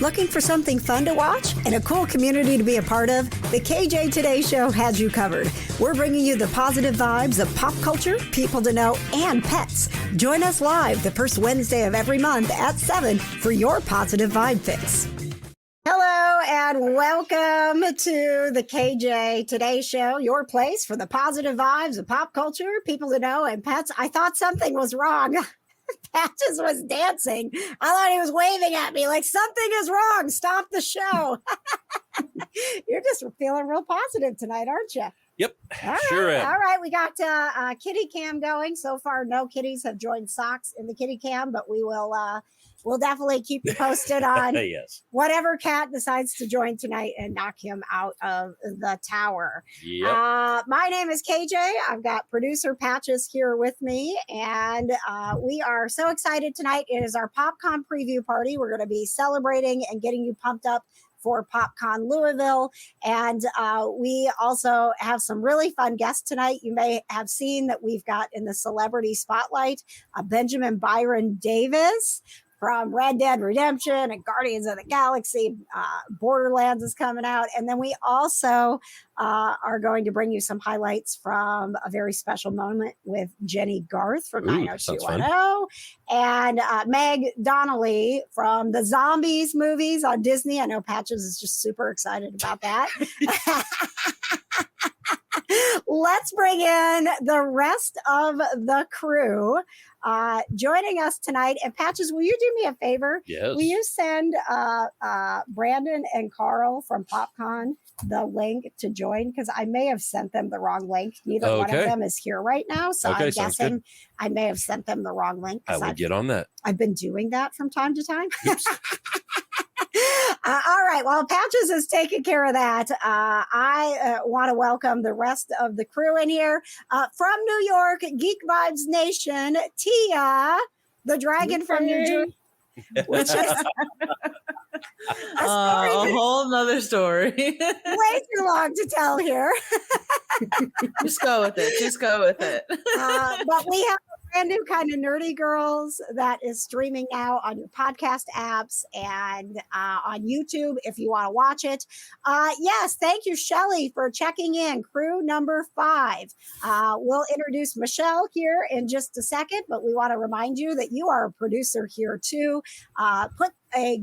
Looking for something fun to watch and a cool community to be a part of? The KJ Today Show has you covered. We're bringing you the positive vibes of pop culture, people to know, and pets. Join us live the first Wednesday of every month at 7 for your positive vibe fix. Hello and welcome to the KJ Today Show, your place for the positive vibes of pop culture, people to know, and pets. I thought something was wrong. Patches was dancing. I thought he was waving at me like something is wrong. Stop the show. You're just feeling real positive tonight, aren't you? Yep, all sure right, am. All right, we got kitty cam going. So far, no kitties have joined Socks in the kitty cam, but we will we'll definitely keep you posted on Yes. whatever cat decides to join tonight and knock him out of the tower. Yep. My name is KJ. I've got producer Patches here with me, and we are so excited tonight. It is our PopCon Preview Party. We're going to be celebrating and getting you pumped up for PopCon Louisville. And we also have some really fun guests tonight. You may have seen that we've got in the celebrity spotlight Benjamin Byron Davis from Red Dead Redemption and Guardians of the Galaxy. Borderlands is coming out. And then we also are going to bring you some highlights from a very special moment with Jenny Garth from 90210 and Meg Donnelly from the Zombies movies on Disney. I know Patches is just super excited about that. Let's bring in the rest of the crew joining us tonight. And Patches, will you do me a favor? Yes. Will you send Brandon and Carl from PopCon the link to join? Because I may have sent them the wrong link. Neither one of them is here right now. So I'm guessing I may have sent them the wrong link. I will get on that. I've been doing that from time to time. All right. Well, Patches is taking care of that. I want to welcome the rest of the crew in here. From New York, Geek Vibes Nation, Tia, the dragon from New Jersey. Which is a whole nother story. Way too long to tell here. Just go with it. But we have a brand new Kinda Nerdy Girls that is streaming now on your podcast apps and on YouTube if you want to watch it. Yes, thank you, Shelly, for checking in. Crew number 5. We'll introduce Michelle here in just a second, but we want to remind you that you are a producer here too. Put a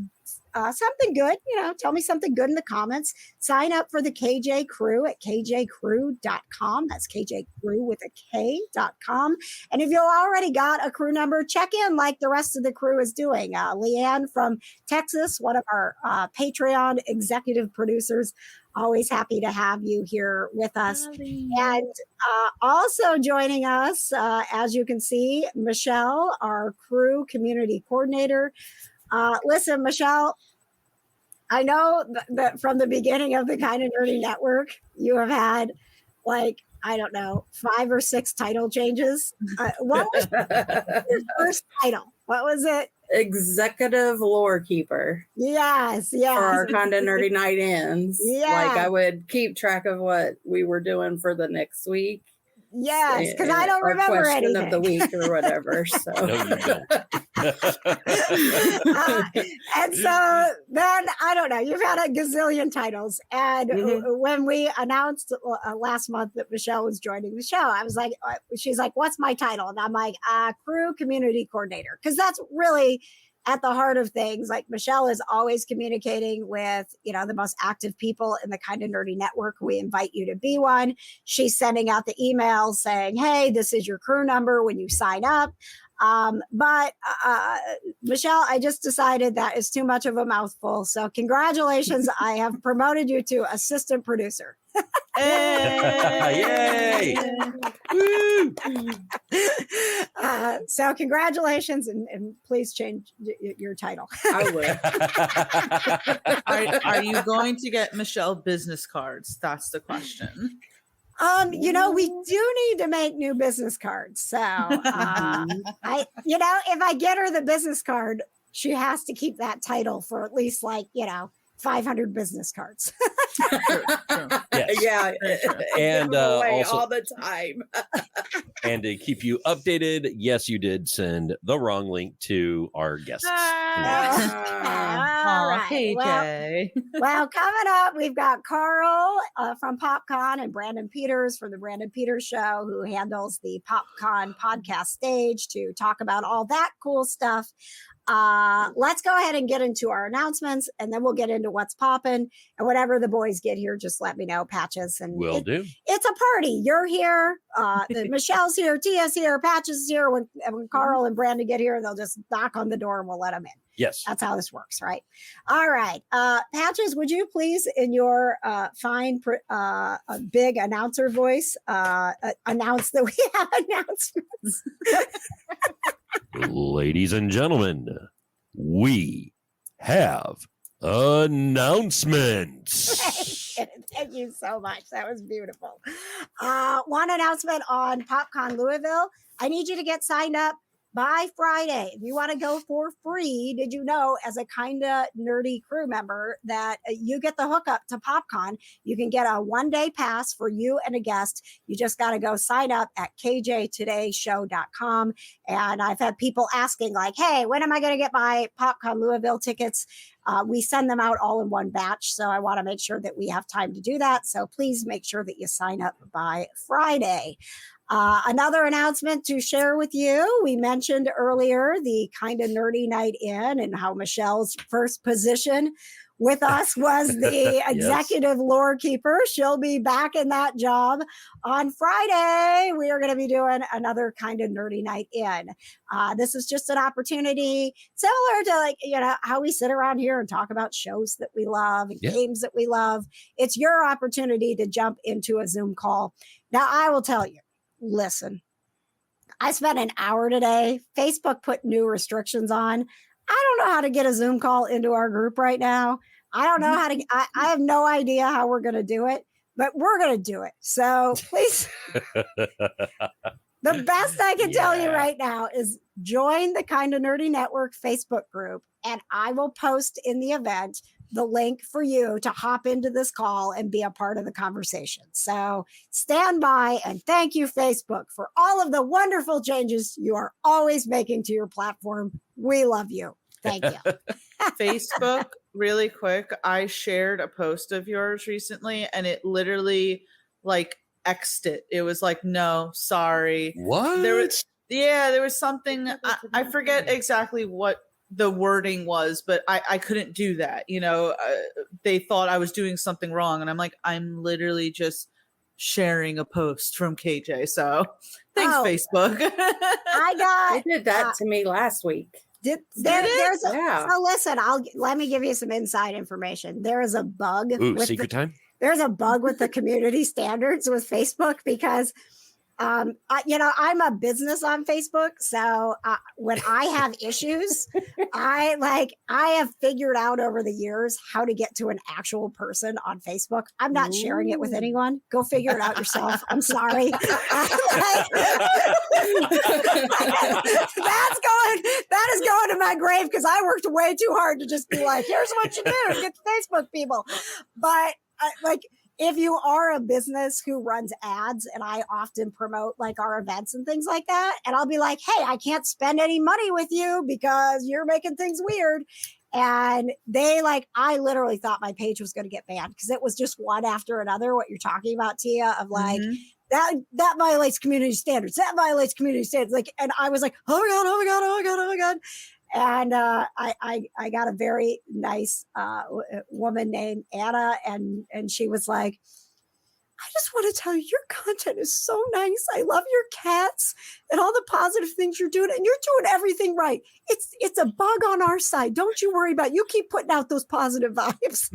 something good, tell me something good in the comments. Sign up for the KJ Crew at kjcrew.com. That's KJ Crew with a K.com. And if you already got a crew number, check in like the rest of the crew is doing. Leanne from Texas, one of our Patreon executive producers, always happy to have you here with us. And also joining us, as you can see, Michelle, our crew community coordinator. Listen, Michelle, I know that from the beginning of the Kinda Nerdy Network, you have had 5 or 6 title changes. What was your first title? What was it? Executive lore keeper. Yes. For our Kinda Nerdy Night Ins. Yeah. I would keep track of what we were doing for the next week. Yes, because I don't remember question anything of the week or whatever. So. No, you don't. And so then, I don't know, you've had a gazillion titles. And when we announced last month that Michelle was joining the show, I was like, she's like, what's my title? And I'm like, crew community coordinator. Because that's really at the heart of things. Like Michelle is always communicating with, the most active people in the Kinda Nerdy Network. We invite you to be one. She's sending out the emails saying, hey, this is your crew number when you sign up. But Michelle, I just decided that is too much of a mouthful. So congratulations. I have promoted you to assistant producer. Yay! Woo! So congratulations and please change your title. I would. Are you going to get Michelle business cards? That's the question. We do need to make new business cards. So if I get her the business card, she has to keep that title for at least 500 business cards. True, true. Yes. Yeah. And, Give 'em away also- all the time. And to keep you updated, yes, you did send the wrong link to our guests. All right. KJ. Well, coming up, we've got Carl from PopCon and Brandon Peters from the Brandon Peters Show, who handles the PopCon podcast stage to talk about all that cool stuff. Let's go ahead and get into our announcements, and then we'll get into what's popping. And whenever the boys get here, just let me know, Patches. And Will do. It's a party. You're here. Michelle's here. Tia's here. Patches is here. When Carl and Brandon get here, they'll just knock on the door and we'll let them in. Yes. That's how this works, right? All right. Patches, would you please, in your fine, big announcer voice, announce that we have announcements? Ladies and gentlemen, we have announcements. Thank you so much. That was beautiful. One announcement on PopCon Louisville. I need you to get signed up by Friday. If you want to go for free, did you know, as a Kinda Nerdy Krew member, that you get the hookup to PopCon? You can get a one-day pass for you and a guest. You just got to go sign up at kjtodayshow.com. And I've had people asking, like, hey, when am I going to get my PopCon Louisville tickets? We send them out all in one batch. So I want to make sure that we have time to do that. So please make sure that you sign up by Friday. Another announcement to share with you. We mentioned earlier the Kinda Nerdy Night In and how Michelle's first position with us was the executive lore keeper. She'll be back in that job on Friday. We are going to be doing another Kinda Nerdy Night In. This is just an opportunity similar to, like, you know, how we sit around here and talk about shows that we love and games that we love. It's your opportunity to jump into a Zoom call. Now, I will tell you, listen, I spent an hour today. Facebook put new restrictions on. I don't know how to get a Zoom call into our group right now. I don't know how to, I have no idea how we're going to do it, but we're going to do it. So please, the best I can tell you right now is join the Kinda Nerdy Network Facebook group, and I will post in the event the link for you to hop into this call and be a part of the conversation. So stand by, and thank you, Facebook, for all of the wonderful changes you are always making to your platform. We love you. Thank you. Facebook, really quick, I shared a post of yours recently, and it literally like X'd it. It was like, no, sorry. What? There was something, I forget exactly what the wording was, but I couldn't do that. You know, they thought I was doing something wrong, and I'm like, I'm literally just sharing a post from KJ. So thanks, Facebook. They did that to me last week. So listen, let me give you some inside information. There is a bug. Ooh, secret time? There's a bug with the community standards with Facebook because I'm a business on Facebook. So when I have issues, I have figured out over the years how to get to an actual person on Facebook. I'm not sharing it with anyone. Go figure it out yourself. I'm sorry. That is going to my grave because I worked way too hard to just be like, here's what you do, get the Facebook people. But if you are a business who runs ads, and I often promote like our events and things like that, and I'll be like, hey, I can't spend any money with you because you're making things weird. And I literally thought my page was going to get banned because it was just one after another, what you're talking about, Tia, of like, that violates community standards. That violates community standards. Like, and I was like, oh my God, oh my God, oh my God, oh my God. And I got a very nice woman named Anna, and she was like, I just want to tell you, your content is so nice. I love your cats and all the positive things you're doing, and you're doing everything right. It's a bug on our side. Don't you worry about it. You keep putting out those positive vibes.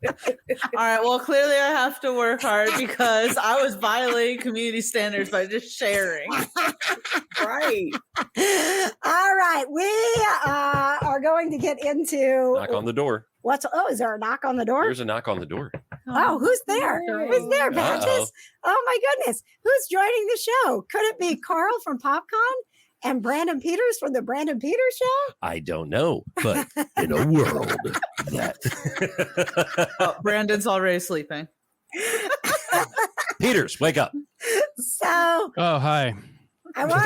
All right. Well, clearly I have to work hard because I was violating community standards by just sharing. Right. All right. We are going to get into knock on the door. Is there a knock on the door? There's a knock on the door. Oh, who's there? Who's there, Patches? Oh my goodness. Who's joining the show? Could it be Carl from PopCon and Brandon Peters from the Brandon Peters Show? I don't know, but in a world that Oh, Brandon's already sleeping. Peters, wake up. So Oh, hi. I want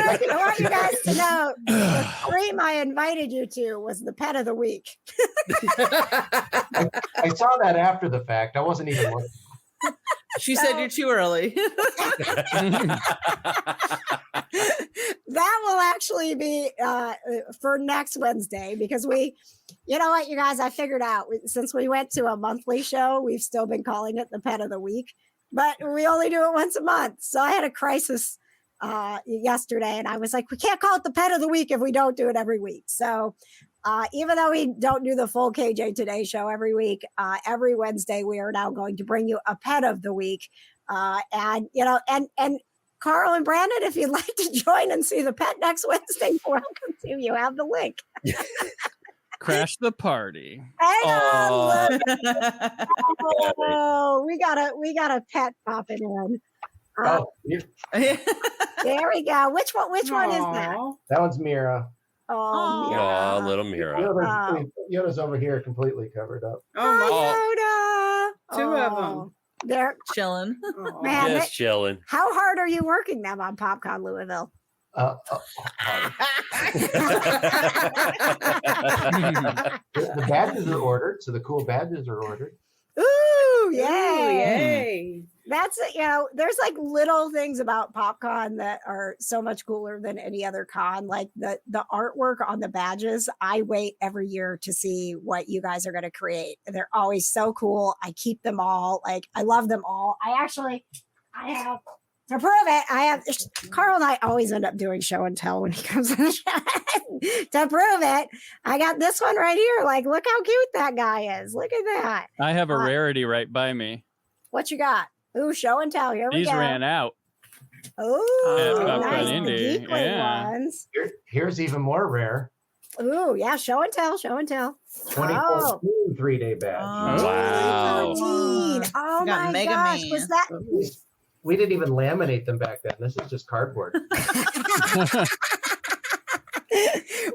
you guys to know the stream I invited you to was the pet of the week. I saw that after the fact. I wasn't even looking. She said you're too early. That will actually be for next Wednesday because you know what, you guys, I figured out since we went to a monthly show, we've still been calling it the pet of the week, but we only do it once a month. So I had a crisis yesterday and I was like, we can't call it the pet of the week if we don't do it every week. So even though we don't do the full KJ Today show every week, every Wednesday we are now going to bring you a pet of the week. And you know, and Carl and Brandon, if you'd like to join and see the pet next Wednesday, welcome to. You have the link. Crash the party. Hang on. Oh, we got a pet popping in. Oh, you- There we go. Which one is that? Aw. that one's Mira. Oh, Oh, Mira. little Mira. Yoda's over here completely covered up. Oh, Yoda. Two of them. They're Chilling. Aw. Man, Just chilling. how hard are you working them on PopCon Louisville? The badges are ordered, so the cool badges are ordered. Ooh, Ooh, yay. yay. That's it. You know, there's like little things about PopCon that are so much cooler than any other con. Like the artwork on the badges. I wait every year to see what you guys are going to create. They're always so cool. I keep them all. Like I love them all. I have to prove it. Carl and I always end up doing show and tell when he comes on the show. To prove it, I got this one right here. Like, look how cute that guy is. Look at that. I have a rarity right by me. What you got? Ooh, show and tell. Here we These go. ran out. Ooh, PopCon nice. The Indy, geekly yeah. ones. Here's even more rare. Ooh, yeah, show and tell, show and tell. 2014 3-day badge. Wow. 2014. Oh Got my Mega gosh. Man. Was that We didn't even laminate them back then. This is just cardboard.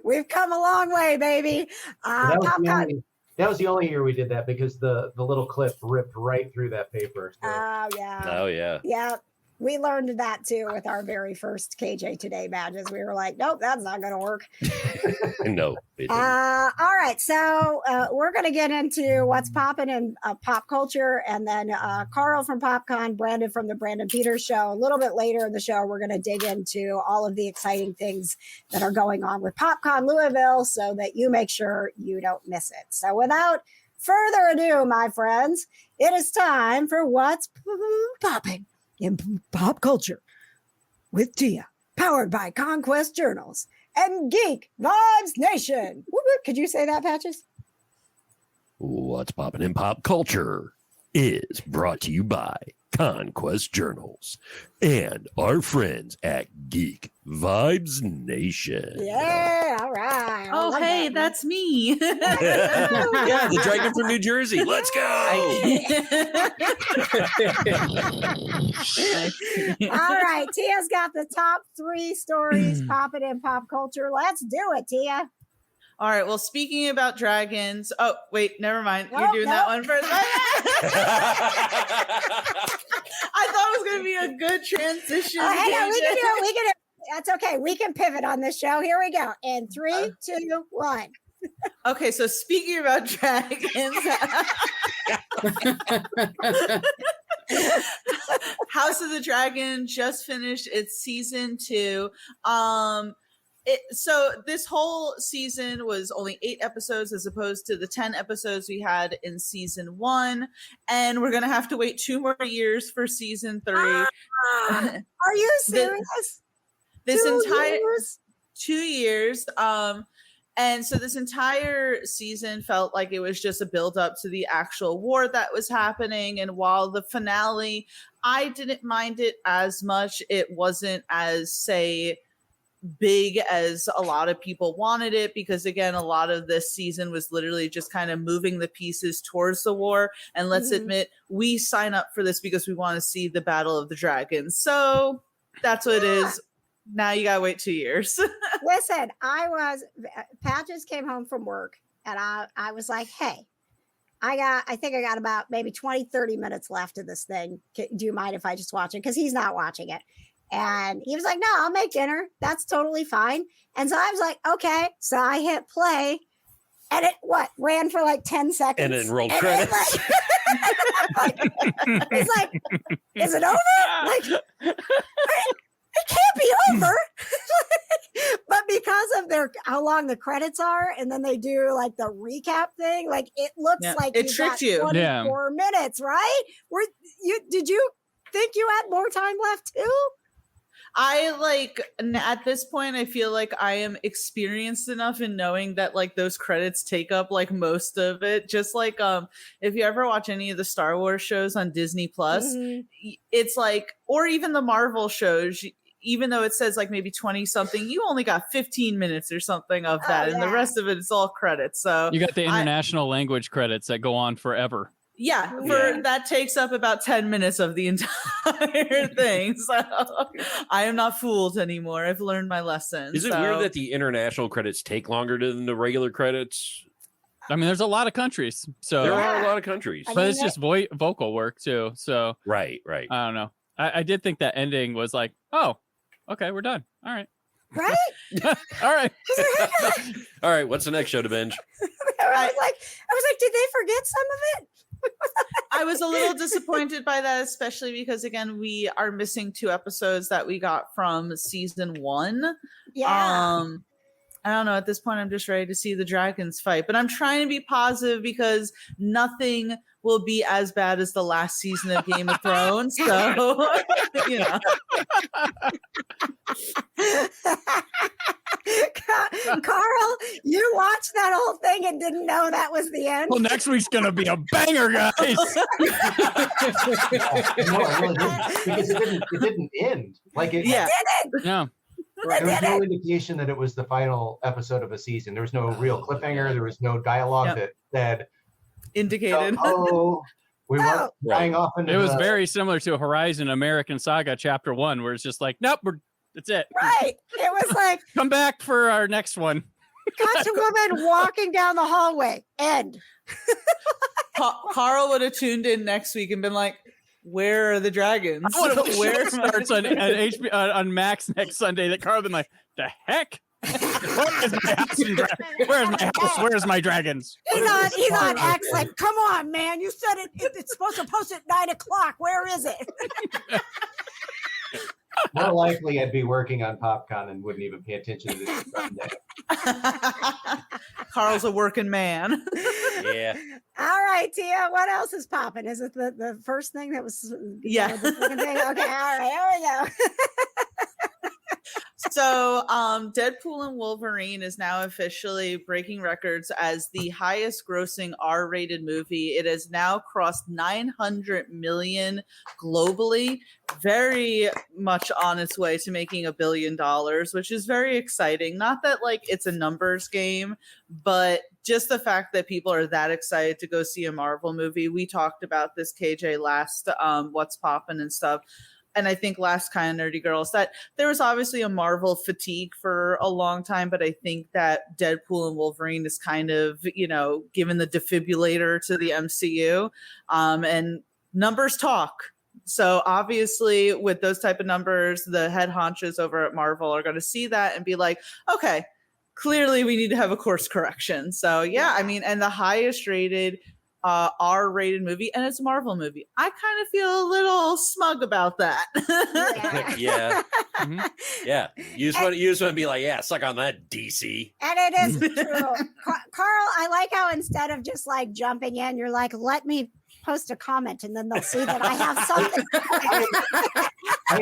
We've come a long way, baby. That was the only year we did that because the little clip ripped right through that paper. So. Oh yeah. Oh, yeah. Yeah. We learned that too with our very first KJ Today badges. We were like, nope, that's not going to work. No. It didn't. All right. So we're going to get into what's popping in pop culture. And then Carl from PopCon, Brandon from the Brandon Peters Show. A little bit later in the show, we're going to dig into all of the exciting things that are going on with PopCon Louisville so that you make sure you don't miss it. So without further ado, my friends, it is time for what's popping in pop culture with Tia, powered by Conquest Journals and Geek Vibes Nation. Whoop, whoop. Could you say that, Patches? What's popping in pop culture is brought to you by Conquest Journals and our friends at Geek Vibes Nation. Yeah, all right. I Oh, love hey, that. that's me. Yeah, the dragon from New Jersey. Let's go. All right, Tia's got the top 3 stories popping in pop culture. Let's do it, Tia. All right. Well, speaking about dragons. Oh, wait, never mind. You're Nope, doing nope. that one first. I thought it was going to be a good transition. Oh, hang on, we can do tangent. it. We can do it. That's okay. We can pivot on this show. Here we go. In 3, 2, 1. Okay, so speaking about dragons, House of the Dragon just finished its season 2. So this whole season was only 8 episodes as opposed to the 10 episodes we had in season 1, and we're gonna have to wait 2 more years for season 3. Are you serious? This 2 entire years? 2 years. And so this entire season felt like it was just a build up to the actual war that was happening. And while the finale, I didn't mind it as much. It wasn't as, say, big as a lot of people wanted it, because again, a lot of this season was literally just kind of moving the pieces towards the war. And let's admit, we sign up for this because we want to see the Battle of the Dragons. So that's what it is. Now you gotta wait 2 years. Listen, Pat just came home from work and I was like, hey, I think I got about maybe 20, 30 minutes left of this thing. Do you mind if I just watch it? Because he's not watching it. And he was like, no, I'll make dinner. That's totally fine. And so I was like, okay. So I hit play and it ran for like 10 seconds. And then rolled credits. It's like, is it over? Like, it can't be over. But because of how long the credits are, and then they do like the recap thing, like it looks like it tricked you. 24 minutes, right? Did you think you had more time left too? At this point, I feel like I am experienced enough in knowing that like those credits take up like most of it. Just like if you ever watch any of the Star Wars shows on Disney Plus, it's like, or even the Marvel shows, even though it says like maybe 20 something, you only got 15 minutes or something of that. And the rest of it is all credits. So you got the international language credits that go on forever. Yeah, that takes up about 10 minutes of the entire thing. So I am not fooled anymore. I've learned my lesson. Is it weird that the international credits take longer than the regular credits? I mean, there's a lot of countries. So there are a lot of countries. But it's just vocal work too. So right. I don't know. I did think that ending was like, oh, okay, we're done. All right. Right? All right. All right. What's the next show to binge? I was like, did they forget some of it? I was a little disappointed by that, especially because again, we are missing 2 episodes that we got from season 1. Yeah. I don't know. At this point, I'm just ready to see the dragons fight, but I'm trying to be positive because nothing will be as bad as the last season of Game of Thrones. So, you know. Carl, you watched that whole thing and didn't know that was the end. Well, next week's gonna be a banger, guys. Because it didn't end. Like it didn't. Yeah. There was no indication that it was the final episode of a season. There was no real cliffhanger. There was no dialogue that said indicated. We weren't flying off into. It was very similar to Horizon American Saga Chapter 1, where it's just like, nope, that's it. Right. It was like, come back for our next one. Cut to woman walking down the hallway. End. Carl would have tuned in next week and been like, where are the dragons? Where starts on Max next Sunday that Carl been like, the heck? Where's my house? Where's my house? Where's my dragons? He's on X like, come on, man. You said it's supposed to post at 9:00. Where is it? More likely I'd be working on PopCon and wouldn't even pay attention to this Sunday. Carl's a working man. Yeah. All right, Tia, what else is popping? Is it the first thing that was Yeah. The second thing? Okay, all right, here we go. So Deadpool and Wolverine is now officially breaking records as the highest grossing R-rated movie. It has now crossed 900 million globally, very much on its way to making $1 billion, which is very exciting. Not that like it's a numbers game, but just the fact that people are that excited to go see a Marvel movie. We talked about this, KJ, last What's Poppin' and stuff. And I think last Kinda Nerdy Girls, that there was obviously a Marvel fatigue for a long time, but I think that Deadpool and Wolverine is kind of, given the defibrillator to the MCU, and numbers talk. So obviously with those type of numbers, the head honchos over at Marvel are going to see that and be like, okay, clearly we need to have a course correction. So yeah, I mean, and the highest rated R-rated movie, and it's a Marvel movie. I kind of feel a little smug about that. Yeah. Mm-hmm. Yeah. You just want to be like, yeah, suck on that, DC. And it is true. Carl, I like how instead of just like jumping in, you're like, let me post a comment and then they'll see that I have something. I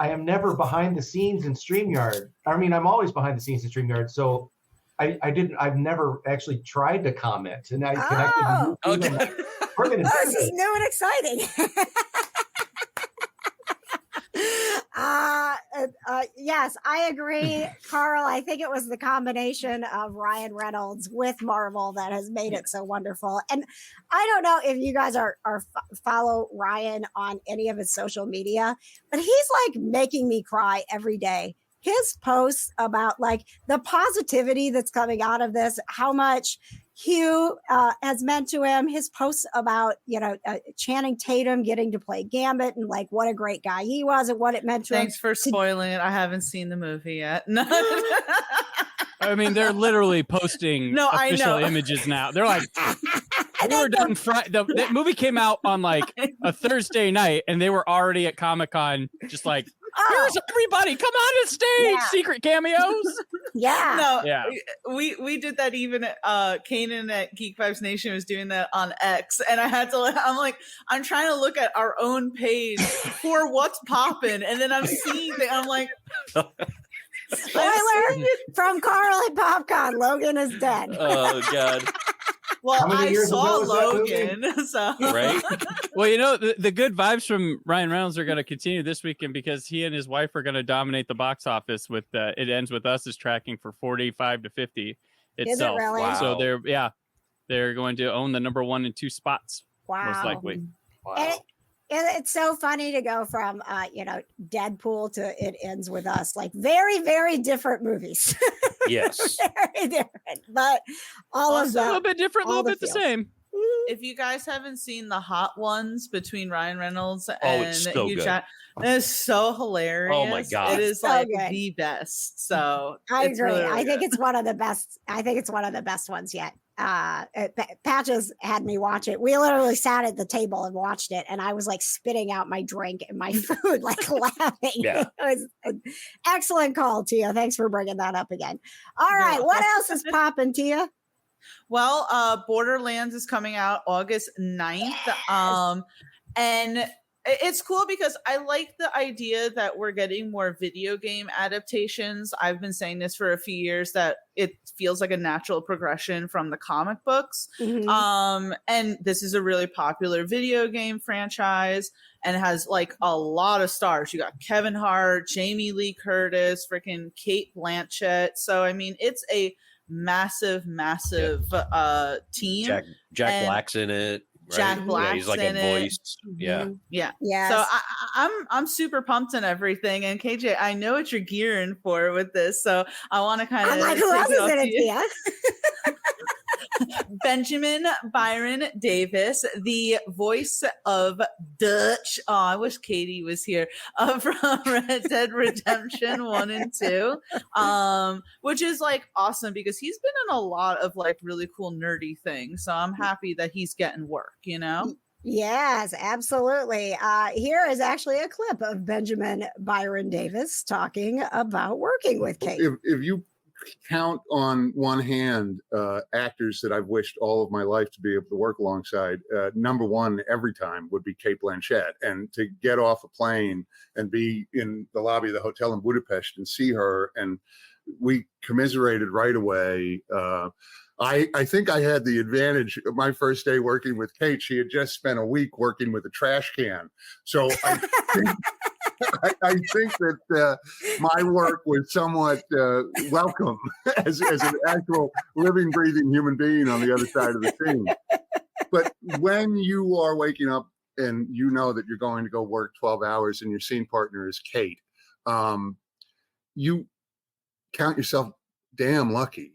am never behind the scenes in StreamYard. I mean, I'm always behind the scenes in StreamYard. So I've never actually tried to comment, and this is new and exciting. Yes, I agree, Carl. I think it was the combination of Ryan Reynolds with Marvel that has made it so wonderful. And I don't know if you guys are follow Ryan on any of his social media, but he's like making me cry every day. His posts about like the positivity that's coming out of this, how much Hugh has meant to him, his posts about, Channing Tatum getting to play Gambit and like what a great guy he was and what it meant to him. Thanks for spoiling it. I haven't seen the movie yet. No. I mean, they're literally posting official images now. They're like, we were done Friday. The movie came out on like a Thursday night, and they were already at Comic-Con, just like, here's everybody, come on to stage, secret cameos. We did that even Kanan at Geek Vibes Nation was doing that on X, and I'm trying to look at our own page for what's poppin', and then I'm seeing that I'm like, spoiler from Carl at PopCon, Logan is dead. Oh God. Well, I saw Logan, so right. Well, the good vibes from Ryan Reynolds are going to continue this weekend because he and his wife are going to dominate the box office with It Ends With Us is tracking for 45 to 50 itself. Is it really? Wow. So they're going to own the number 1 and 2 spots. Wow. Most likely. Wow. It's so funny to go from Deadpool to It Ends With Us, like very, very different movies. Yes. Very different, but all of them a little bit different, a little bit the same. If you guys haven't seen the hot ones between Ryan Reynolds and it's so Hugh good. Jackman, it's so hilarious. Oh my God. It is So like good. the best. So I it's agree. really, really I think good. it's one of the best. I think it's one of the best ones yet. Patches had me watch it. We literally sat at the table and watched it, and I was like spitting out my drink and my food, like laughing. Yeah. It was an excellent call, Tia. Thanks for bringing that up again. All right, Yeah. what else is popping, Tia? Well, Borderlands is coming out August 9th. And it's cool because I like the idea that we're getting more video game adaptations. I've been saying this for a few years that it feels like a natural progression from the comic books. Mhm. And this is a really popular video game franchise and has like a lot of stars. You got Kevin Hart, Jamie Lee Curtis, freaking Kate Blanchett. So, I mean, it's a massive team. Jack Black's in it. Right? Jack Black's he's like in a it. voice. Yeah. Yeah. Yes. So I'm super pumped and everything. And KJ, I know what you're gearing for with this. So I want to kind of I'm like, who else is in it, Tia? Benjamin Byron Davis, the voice of Dutch. Oh, I wish Katie was here from Red Dead Redemption 1 and 2, which is like awesome because he's been in a lot of like really cool nerdy things. So I'm happy that he's getting work, you know? Yes, absolutely. Here is actually a clip of Benjamin Byron Davis talking about working with Kate. If you count on one hand actors that I've wished all of my life to be able to work alongside, number one every time would be Kate Blanchett. And to get off a plane and be in the lobby of the hotel in Budapest and see her, and we commiserated right away. I think I had the advantage of my first day working with Kate. She had just spent a week working with a trash can. So I think that my work was somewhat welcome as an actual living, breathing human being on the other side of the scene. But when you are waking up and you know that you're going to go work 12 hours and your scene partner is Kate, you count yourself damn lucky.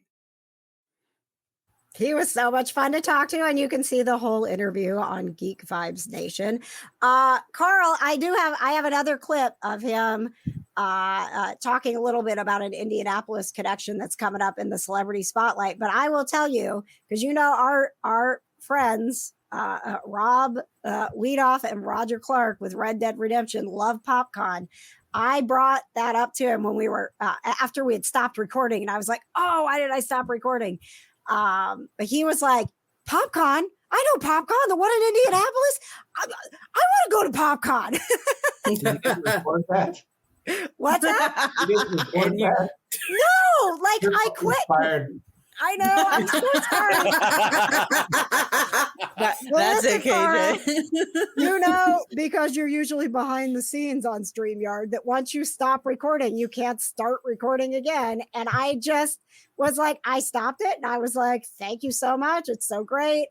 He was so much fun to talk to, and you can see the whole interview on Geek Vibes Nation. Carl, I have another clip of him talking a little bit about an Indianapolis connection that's coming up in the celebrity spotlight. But I will tell you, because you know our friends Rob Weedoff and Roger Clark with Red Dead Redemption love PopCon. I brought that up to him when we were after we had stopped recording, and I was like, "Oh, why did I stop recording?" But he was like, PopCon? I know PopCon, the one in Indianapolis. I want to go to PopCon. Did you report that? What's that? You didn't report that? No, like You're I quit. inspired. I know. I'm so sorry. That's listen, it, KJ. You know, because you're usually behind the scenes on StreamYard, that once you stop recording, you can't start recording again. And I just was like, I stopped it and I was like, thank you so much. It's so great.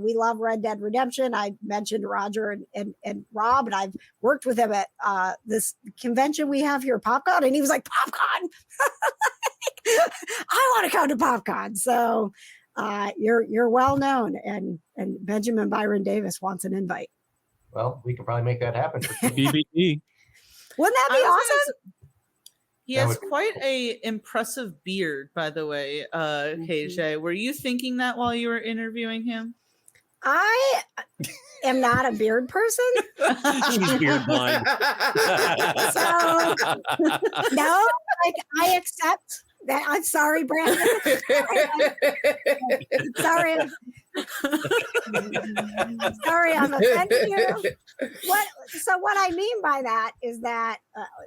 We love Red Dead Redemption. I mentioned Roger and Rob, and I've worked with him at this convention we have here, PopCon. And he was like, PopCon. I want to come to PopCon. So you're well known, and Benjamin Byron Davis wants an invite. Well, we can probably make that happen. BBD. Wouldn't that be awesome? He has quite a impressive beard, by the way, KJ. Were you thinking that while you were interviewing him? I am not a beard person. She's beard blind. So no, I accept that. I'm sorry, Brandon. Sorry, I'm offending you. What I mean by that is that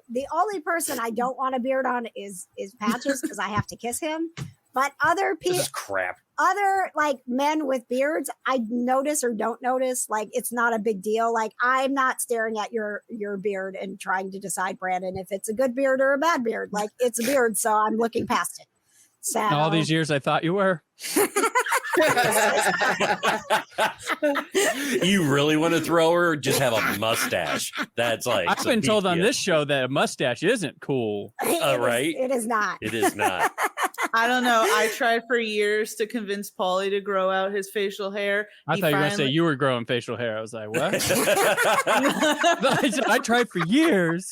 the only person I don't want a beard on is Patches, because I have to kiss him. But other people, This is crap. other like men with beards, I notice or don't notice, like it's not a big deal. Like I'm not staring at your beard and trying to decide, Brandon, if it's a good beard or a bad beard. Like it's a beard, so I'm looking past it. So All these years I thought you were. You really want to throw her or just have a mustache? That's like I've been told on this show that a mustache isn't cool. Right? It is not. It is not. I don't know. I tried for years to convince Paulie to grow out his facial hair. I thought you were going to say you were growing facial hair. I was like, what? I tried for years.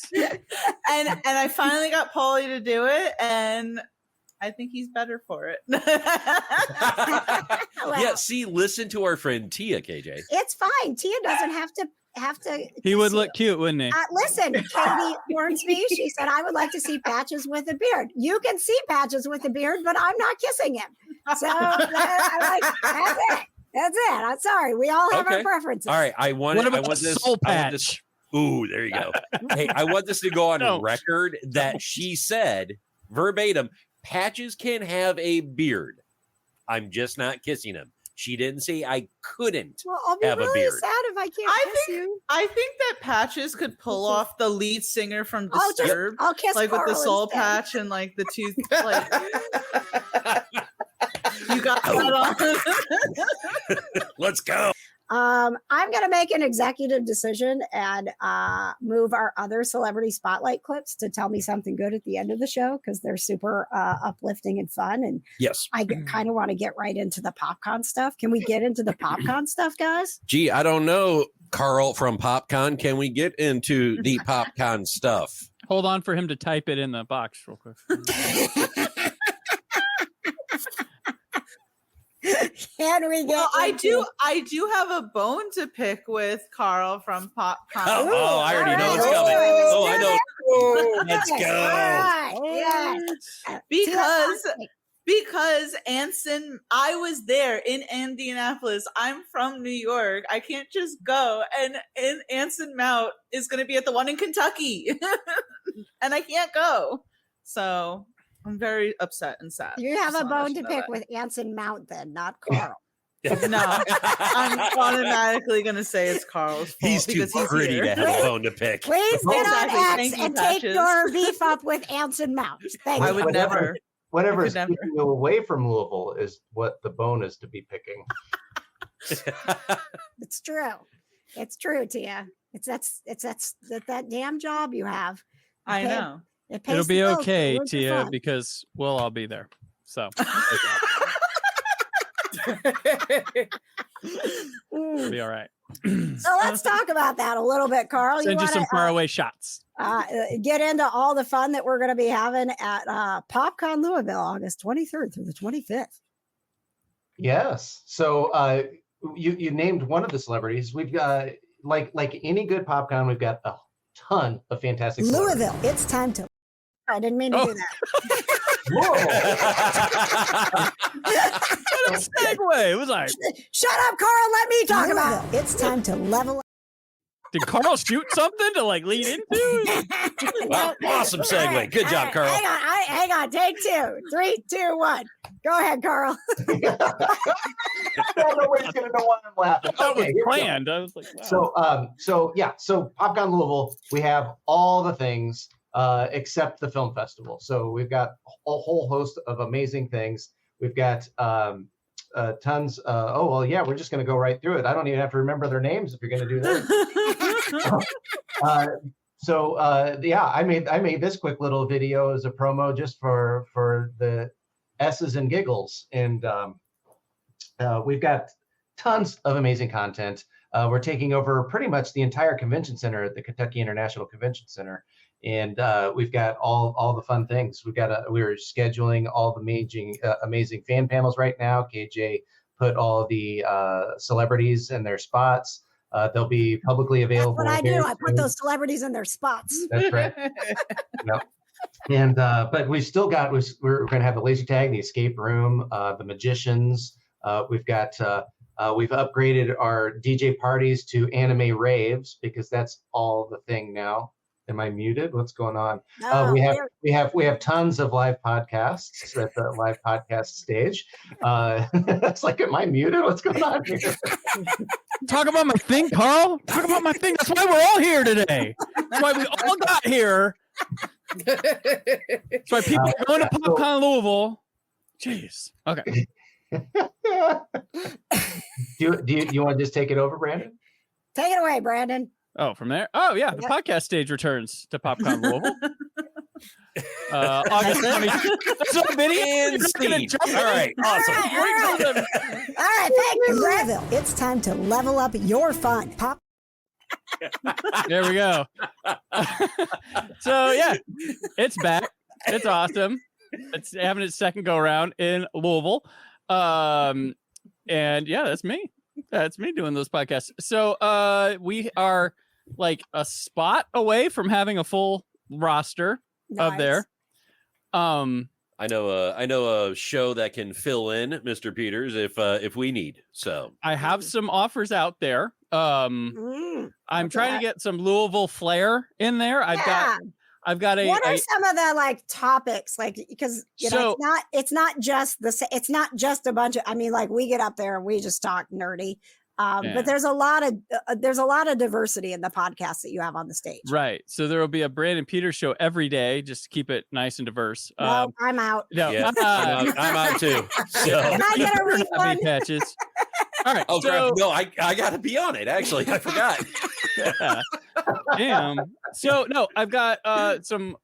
And I finally got Paulie to do it, and I think he's better for it. Yeah, see, listen to our friend Tia, KJ. It's fine. Tia doesn't have to. He would look cute, wouldn't he? Listen, Katie warns me. She said, I would like to see Patches with a beard. You can see Patches with a beard, but I'm not kissing him. So I'm like, that's it. That's it. I'm sorry. We all have our preferences. All right. I want this soul patch? Ooh, there you go. Hey, I want this to go on record that she said verbatim, Patches can have a beard. I'm just not kissing him. She didn't say I couldn't Well, I'll be have really a beard. sad if I can't kiss you. I think that Patches could pull off the lead singer from Disturbed, I'll kiss like with the Carl soul instead. patch and like the tooth. Like, you got that on. Let's go. I'm going to make an executive decision and move our other celebrity spotlight clips to tell me something good at the end of the show, because they're super uplifting and fun. And Yes. I kind of want to get right into the PopCon stuff. Can we get into the PopCon stuff, guys? Gee, I don't know, Carl from PopCon. Can we get into the PopCon stuff? Hold on for him to type it in the box real quick. Can we get Well, I into- do have a bone to pick with Carl from PopCon. Oh, I already know it's All coming. right. Oh, I know. Let's All go. right. Yes. Because Anson, I was there in Indianapolis. I'm from New York. I can't just go. And Anson Mount is going to be at the one in Kentucky. And I can't go. So I'm very upset and sad. You have Just a wanted bone you to know pick that. with Anson Mount, then, not Carl. No, I'm automatically going to say it's Carl's fault. He's too because pretty here. to have a bone to pick. Please get Exactly. on X Thank you, and take Patches. your beef up with Anson Mount. Thank I you. would never. Whatever I is could never. keeping you away from Louisville is what the bone is to be picking. It's true. It's true, Tia. It's that damn job you have. I Okay. know. It pays It'll the be bills, okay, it ruins your Tia, fun. because we'll all be there. So it'll be all right. So let's talk about that a little bit, Carl. Send you wanna, some faraway shots. get into all the fun that we're going to be having at PopCon Louisville, August 23rd through the 25th. Yes. So you named one of the celebrities. We've got like any good PopCon, we've got a ton of fantastic celebrities. Louisville, it's time to. I didn't mean to do that. Whoa. What a segue. It was like, Shut up, Carl. Let me talk about it. It's time to level up. Did Carl shoot something to like lead into? Wow, awesome segue. Good job, Carl. Hang on. Take 2. 3, 2, 1. Go ahead, Carl. Nobody's gonna know why I'm laughing. That was here we go. planned. I was like, wow. So PopCon Louisville, we have all the things except the film festival. So we've got a whole host of amazing things. We've got tons. We're just going to go right through it. I don't even have to remember their names if you're going to do that. I made this quick little video as a promo just for the S's and giggles, and we've got tons of amazing content. We're taking over pretty much the entire convention center at the Kentucky International Convention Center. And we've got all the fun things. We're scheduling all the amazing fan panels right now. KJ put all the celebrities in their spots. They'll be publicly available. That's what I do. I put those celebrities in their spots. That's right. Yep. And but we've still got. We're going to have the laser tag, the escape room, the magicians. We've upgraded our DJ parties to anime raves because that's all the thing now. Am I muted? What's going on? No, we have tons of live podcasts at the live podcast stage. It's like, am I muted? What's going on here? Talk about my thing, Carl. Talk about my thing. That's why we're all here today. That's why we all got here. That's why people are going to PopCon Louisville. Jeez. Okay. Do you want to just take it over, Brandon? Take it away, Brandon. Oh, from there? Oh, yeah. The podcast stage returns to PopCon Louisville. August 20th. So, Vinny, all right. Awesome. All right. Thank you, Brandon. It's time to level up your fun. There we go. So, yeah, it's back. It's awesome. It's having its second go around in Louisville. And yeah, that's me. That's me doing those podcasts. So we are like a spot away from having a full roster of there. I know a show that can fill in, Mr. Peters, if we need. So I have some offers out there. I'm trying to get some Louisville flair in there. I've got a. What are some of the like topics, like, because it's not just a bunch of. I mean, like, we get up there and we just talk nerdy, but there's a lot of diversity in the podcast that you have on the stage. Right. So there will be a Brandon Peters show every day, just to keep it nice and diverse. No, I'm out. No, yeah, I'm out too. So. Can I get a refund? Patches. All right. Oh, so, no, I got to be on it. Actually, I forgot. Yeah. Damn. So no, I've got some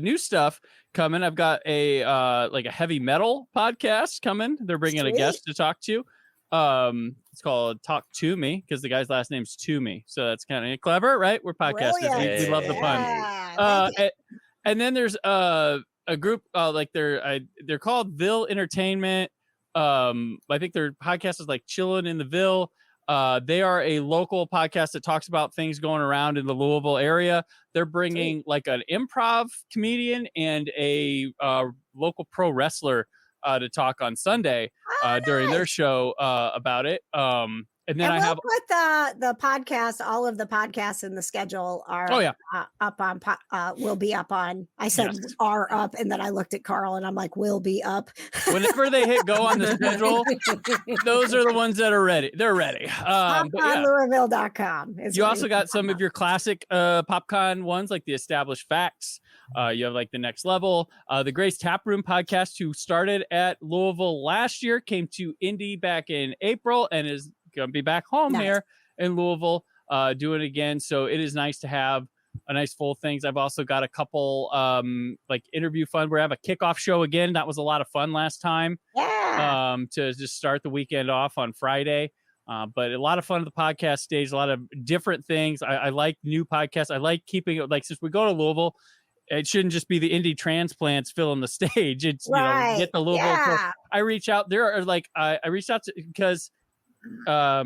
new stuff coming. I've got a like a heavy metal podcast coming. They're bringing a guest to talk to. It's called Talk to Me because the guy's last name's To-Me. So that's kind of clever, right? We're podcasters. We love the fun. And then there's a group like they're called Ville Entertainment. I think their podcast is like Chillin' in the Ville. They are a local podcast that talks about things going around in the Louisville area. They're bringing like an improv comedian and a local pro wrestler to talk on Sunday during their show about it. And then I have put the podcast, all of the podcasts in the schedule are up on, will be up on, I said are up, and then I looked at Carl and I'm like, will be up. Whenever they hit go on the schedule, those are the ones that are ready. They're ready. PopConLouisville.com. You also got some of your classic PopCon ones, like the Established Facts. You have like the Next Level. The Grace Taproom podcast, who started at Louisville last year, came to Indy back in April and is going to be back home here in Louisville doing it again. So it is nice to have a nice full things. I've also got a couple like interview fun where I have a kickoff show again. That was a lot of fun last time. To just start the weekend off on Friday. But a lot of fun at the podcast stage, a lot of different things. I like new podcasts. I like keeping it, like, since we go to Louisville, it shouldn't just be the indie transplants filling the stage. It's get the Louisville. I reach out. There are like I reached out to because I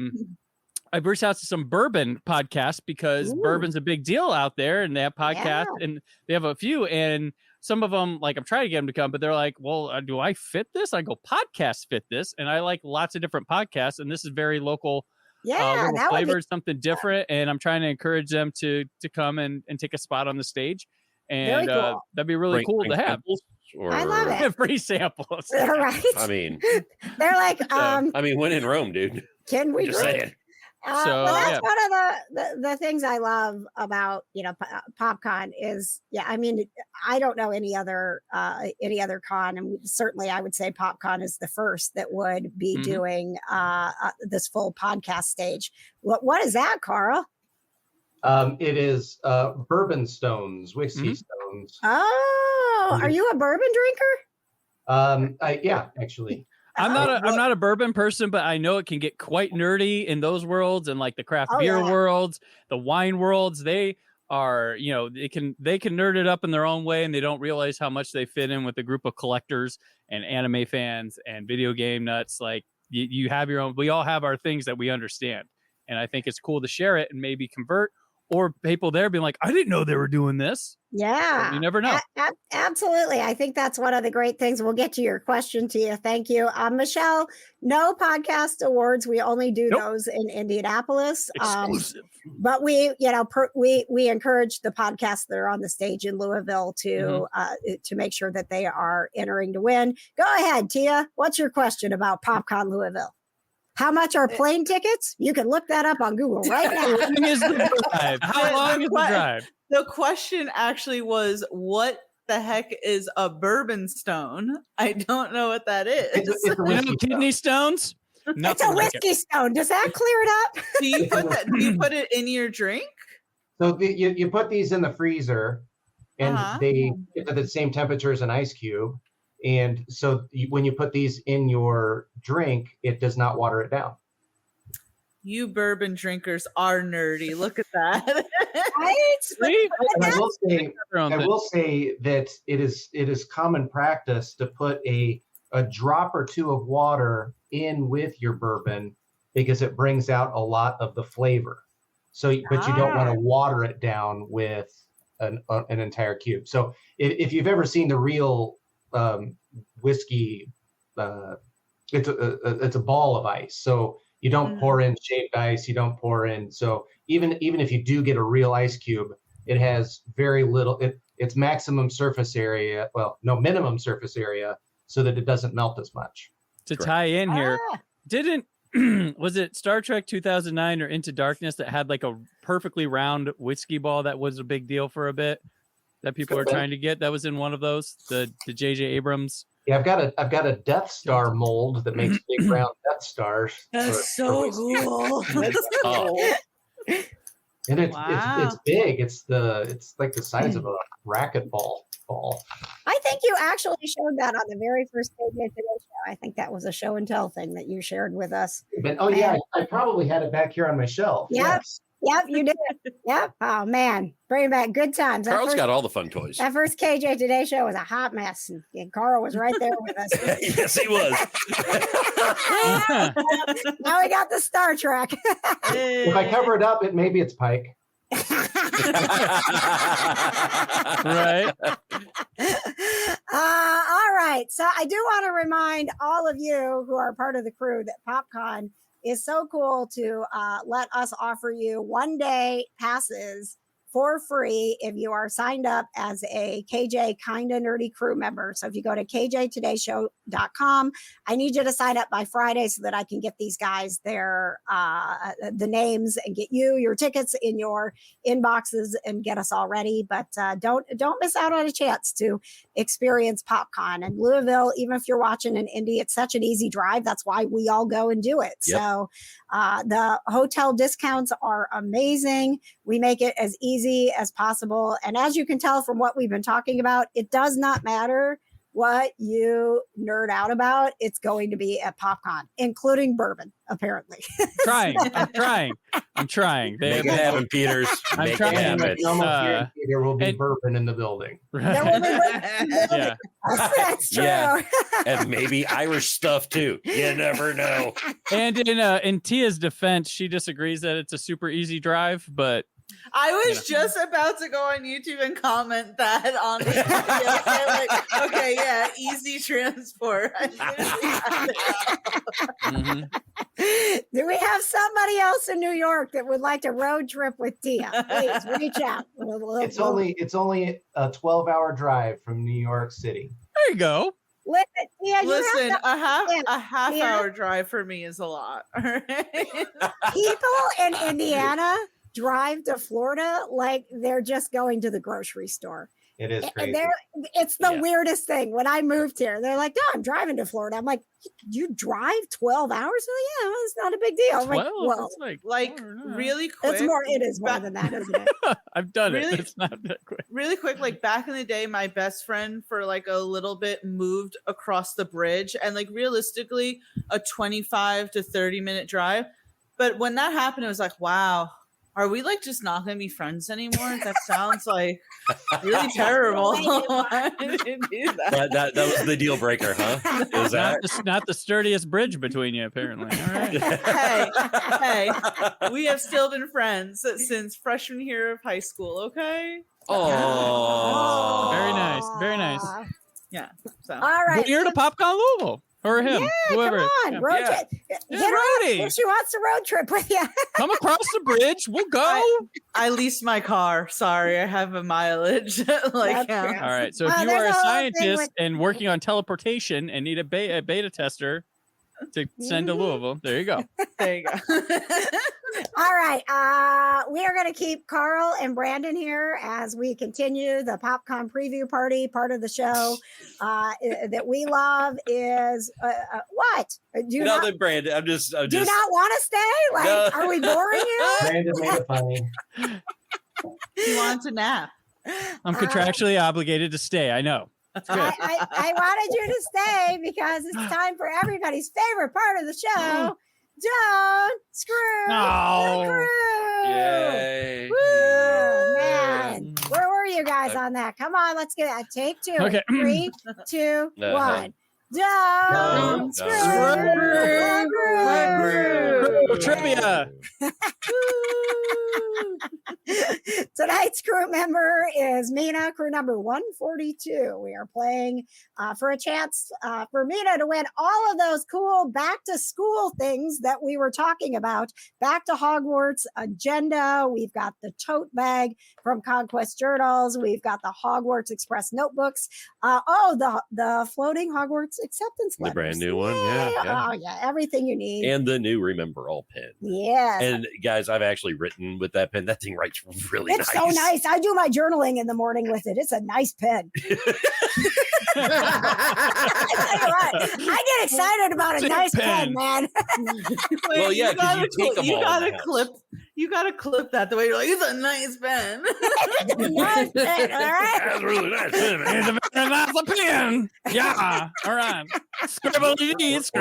reached out to some bourbon podcasts because bourbon's a big deal out there, and they have podcasts and they have a few, and some of them, like, I'm trying to get them to come, but they're like, well, do I fit this? I go, podcasts fit this. And I like lots of different podcasts, and this is very local Yeah, little that would be flavors, something different. And I'm trying to encourage them to come and take a spot on the stage. And very cool. that'd be really cool to have. I love it. Free samples. Right. I mean, they're like, when in Rome, dude. can we Just drink? saying. So, Well, that's yeah. one of the things I love about PopCon is I mean, I don't know any other con, and certainly I would say PopCon is the first that would be doing this full podcast stage. What is that, Carl? It is bourbon stones, whiskey stones. Oh, are you a bourbon drinker? Yeah, actually. I'm not a bourbon person, but I know it can get quite nerdy in those worlds, and like the craft beer worlds, the wine worlds. They are, they can nerd it up in their own way, and they don't realize how much they fit in with a group of collectors and anime fans and video game nuts. Like you have your own. We all have our things that we understand, and I think it's cool to share it and maybe convert. Or people there being like, I didn't know they were doing this. Yeah. So you never know. Absolutely. I think that's one of the great things. We'll get to your question to you. Thank you. Michelle, no podcast awards. We only do those in Indianapolis. Exclusive. But we encourage the podcasts that are on the stage in Louisville to make sure that they are entering to win. Go ahead, Tia. What's your question about PopCon Louisville? How much are plane tickets? You can look that up on Google right now. How long is the drive? The question actually was, what the heck is a bourbon stone? I don't know what that is. It's kidney stones? It's a whiskey stone. Does that clear it up? Do you put it in your drink? So you put these in the freezer, and they get to the same temperature as an ice cube. And so when you put these in your drink, it does not water it down. You bourbon drinkers are nerdy. Look at that. I will say that it is common practice to put a drop or two of water in with your bourbon because it brings out a lot of the flavor. So, but you don't want to water it down with an entire cube. So if you've ever seen the real whiskey, it's a ball of ice. So you don't pour in shaved ice. You don't pour in. So even if you do get a real ice cube, it has very little. It's maximum surface area. Well, no, minimum surface area, so that it doesn't melt as much. To tie in here, was it Star Trek 2009 or Into Darkness that had like a perfectly round whiskey ball that was a big deal for a bit? That people are trying to get. That was in one of those, the J.J. Abrams. Yeah, I've got a Death Star mold that makes big round Death Stars. That's so cool. That's cool. And it's big. It's like the size of a racquetball. I think you actually showed that on the very first KJ Today show. I think that was a show and tell thing that you shared with us. Yeah, I probably had it back here on my shelf. Yes. Yep, you did. Yep. Oh man, bring back good times. Carl's got all the fun toys. That first KJ Today show was a hot mess, and Carl was right there with us. Yes, he was. Now we got the Star Trek. If I cover it up, maybe it's Pike. Right. All right. So I do want to remind all of you who are part of the crew that PopCon is so cool to let us offer you 1-day passes for free if you are signed up as a KJ Kinda Nerdy Krew member. So if you go to kjtodayshow.com, I need you to sign up by Friday so that I can get these guys their the names and get you your tickets in your inboxes and get us all ready. But don't miss out on a chance to experience PopCon. And Louisville, even if you're watching in Indy, it's such an easy drive. That's why we all go and do it. Yep. So the hotel discounts are amazing. We make it as easy as possible. And as you can tell from what we've been talking about, it does not matter what you nerd out about. It's going to be at PopCon, including bourbon, apparently. I'm trying. Make it happen, Peters. Make it happen. There will be bourbon in the building. There will be bourbon in the building. Yeah. That's true. Yeah. And maybe Irish stuff too. You never know. And in Tia's defense, she disagrees that it's a super easy drive, but I was just about to go on YouTube and comment that on the video. Okay, yeah, easy transport. Do we have somebody else in New York that would like to road trip with Tia? Please reach out. It's only a 12-hour drive from New York City. There you go. Listen, Tia, a half hour drive for me is a lot. All right? People in Indiana drive to Florida like they're just going to the grocery store. It is crazy. It's the weirdest thing. When I moved here, they're like, "No, I'm driving to Florida." I'm like, "You drive 12 hours?" Yeah, well, it's not a big deal. I'm 12? like, well, like really quick. It is more than that, isn't it? I've done really, it. It's not that quick. Really quick, like back in the day, my best friend for like a little bit moved across the bridge, and like realistically, a 25 to 30-minute drive. But when that happened, it was like, wow. Are we like just not going to be friends anymore? That sounds like really terrible. I didn't do that. That was the deal breaker, huh? Is that not the sturdiest bridge between you, apparently. All right. hey, we have still been friends since freshman year of high school. Okay. Oh, very nice, very nice. Yeah. So. All right. Well, you're to PopCon Louisville. Or him, whoever. Come on, road trip. Yeah, Hit her up if she wants to road trip with you. Come across the bridge. We'll go. I leased my car. Sorry, I have a mileage. All right. So if you are a scientist and working on teleportation and need a beta tester to send to Louisville, there you go. There you go. All right. We are going to keep Carl and Brandon here as we continue the PopCon Preview Party. Part of the show that we love is what? Nothing, Brandon. I'm just. Do you not want to stay? Like, No. Are we boring you? Brandon made it funny. He wants a nap. I'm contractually obligated to stay. I know. I wanted you to stay because it's time for everybody's favorite part of the show. Don't screw the crew. Yay. Woo, man. Where were you guys on that? Come on, let's get that. Take two. Okay. 3, 2, 1. Don't screw the crew. Trivia. Tonight's crew member is Mina, crew number 142. We are playing for a chance for Mina to win all of those cool back to school things that we were talking about. Back to Hogwarts agenda. We've got the tote bag from Conquest Journals. We've got the Hogwarts Express notebooks. The floating Hogwarts acceptance letters. The brand new one. Yeah. Oh, yeah. Everything you need. And the new Remember All pen. Yeah. And guys, I've actually written with that pen. That thing writes really nice. It's so nice. I do my journaling in the morning with it. It's a nice pen. I get excited about a nice pen, man. Well, yeah, because you gotta clip that the way you're like, it's a nice pen. Nice pen, all right? That's a really nice pen. It's a very nice pen. Yeah. All right. Scribbly-dee, it's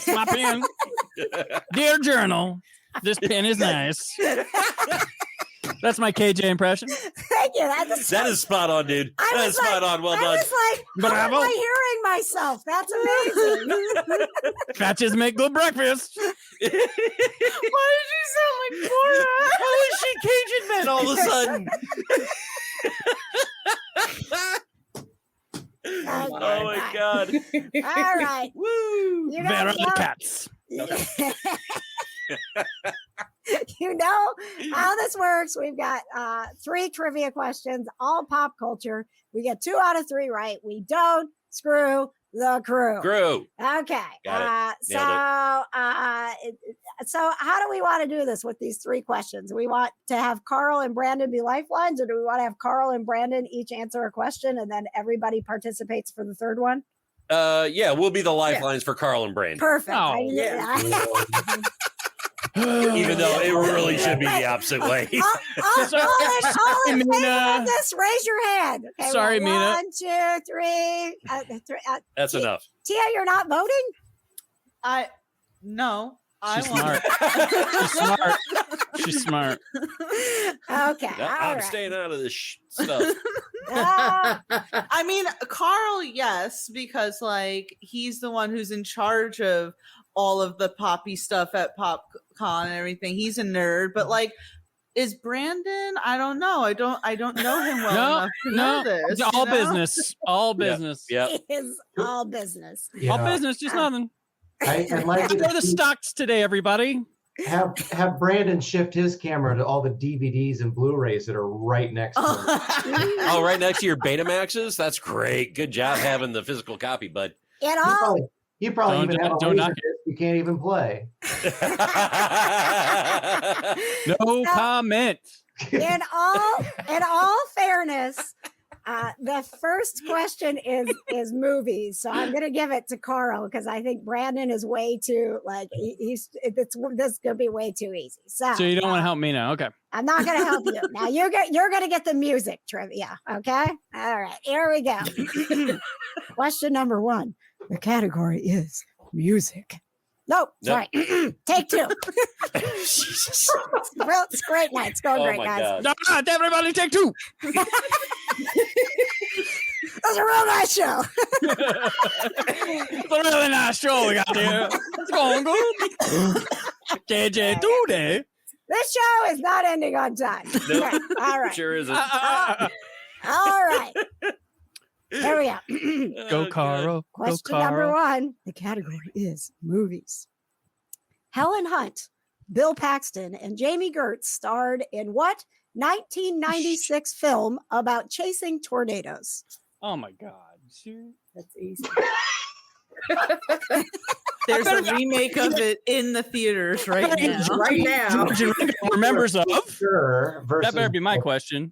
my pen. Dear journal, this pen is nice. That's my KJ impression. Thank you. That is spot on, dude. That is spot on. Well done. I was like, how am I hearing myself? That's amazing. Batches make good breakfast. Why did you sound like Cora? How is she Cajun man all of a sudden? Oh my God. All right. Woo. You There are guys the cats. Okay. You know how this works. We've got 3 trivia questions, all pop culture. We get 2 out of 3 right. We don't screw the crew. Okay. So how do we want to do this with these 3 questions? We want to have Carl and Brandon be lifelines, or do we want to have Carl and Brandon each answer a question and then everybody participates for the third one? Yeah, we'll be the lifelines for Carl and Brandon. Perfect. Oh, Even though it really should be the opposite way. all in favor of this, raise your hand. Okay, Sorry, Mina. 1, 2, 3. That's enough. Tia, you're not voting? No. She's smart. She's smart. Okay. I'm staying out of this stuff. I mean, Carl, yes, because like he's the one who's in charge of all of the poppy stuff at PopCon and everything. He's a nerd, but like Is Brandon? I don't know. I don't know him well enough to know this. It's all business. All business. Yeah. It is all business. All business, just nothing. I'd like Enjoy the stocks today, everybody. have Brandon shift his camera to all the DVDs and Blu-rays that are right next to him. Oh, right next to your Betamaxes? That's great. Good job having the physical copy, bud. It all You probably Don't- even have a don't knock laser disc you can't even play. No comment. in all fairness, the first question is movies. So I'm gonna give it to Carl because I think Brandon is way too this is gonna be way too easy. So You don't want to help me now. Okay. I'm not gonna help you. Now you're gonna get the music trivia. Okay? All right, here we go. Question number 1. The category is music. Nope, sorry. Take 2. Jesus. It's great night. It's going great, guys. God. No, everybody take 2. That's a real nice show. It's a really nice show we got here. It's going good. JJ today. This show is not ending on time. Nope. Okay, all right. Sure isn't. All right. Here we go. Go, Carl. Question number 1. The category is movies. Helen Hunt, Bill Paxton, and Jamie Gertz starred in what 1996 film about chasing tornadoes? Oh my God. Sure. That's easy. There's a remake of it in the theaters right now. Right now. Remembers of? Twister versus, That better be my question.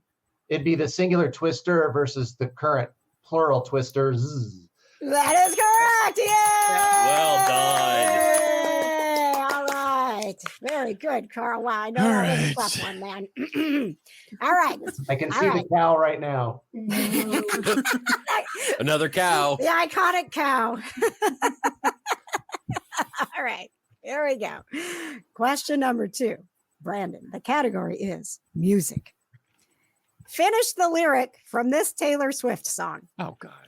It'd be the singular Twister versus the current plural Twisters. That is correct. Yay! Well done. Yay! All right. Very good, Carl. Wow, I know All that was a right. tough one, man. All right. I can All see right. the cow right now. Another cow. The iconic cow. All right. Here we go. Question number 2. Brandon, the category is music. Finish the lyric from this Taylor Swift song. Oh God.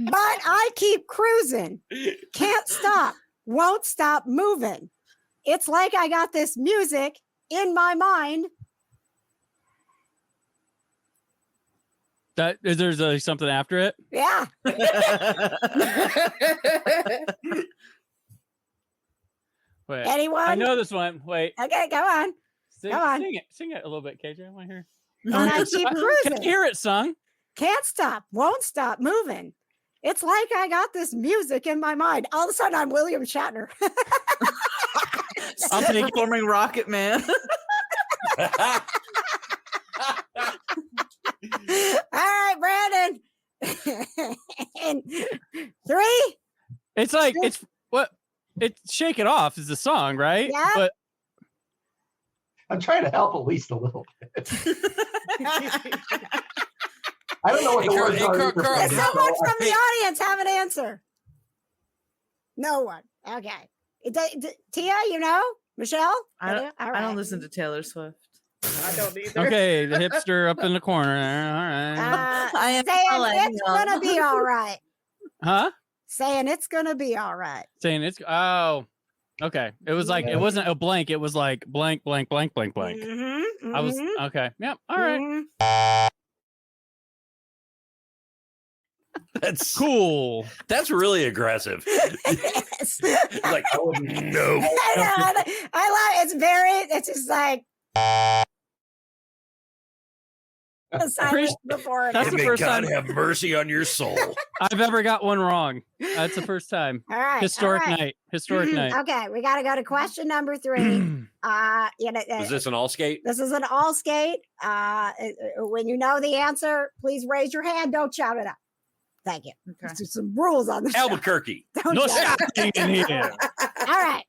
But I keep cruising. Can't stop. Won't stop moving. It's like I got this music in my mind. That is there's something after it? Yeah. Wait. Anyone? I know this one. Wait. Okay, go on. Sing, Come on. Sing it a little bit, KJ. I want to hear. But I keep Can I cruising. hear it sung? Can't stop. Won't stop moving. It's like I got this music in my mind. All of a sudden, I'm William Shatner. I'll take it. Performing Rocket Man. All right, Brandon. And 3. It's like it's what it's Shake It Off is the song, right? Yeah. But I'm trying to help at least a little bit. I don't know what Hey, the Carl, words hey, are. Carl, either, Carl. Does Brandon, someone so I from the think- audience have an answer? No one. Okay. Tia, you know? Michelle? I don't, All I right. don't listen to Taylor Swift. I don't either. okay, the hipster up in the corner. All right. I am Saying millennial. it's gonna be all right. Huh? Saying it's gonna be all right. Saying it's okay. It was like it wasn't a blank, it was like blank, blank, blank, blank, blank. Mhm, I was mhm, okay. Yep. All right. mhm. That's Cool. That's really aggressive. Yes. Like, I wouldn't- no. I know. I love it's just like a silence before That's it. the May first God time- have mercy on your soul. I've ever got one wrong. That's the first time. All right. Historic all right. night. Historic night. Okay, we got to go to question number 3. Is this an all skate? This is an all skate. When you know the answer, please raise your hand. Don't shout it out. Thank you. Okay. There's some rules on the show. Albuquerque. Don't No shout. shouting in here. All right.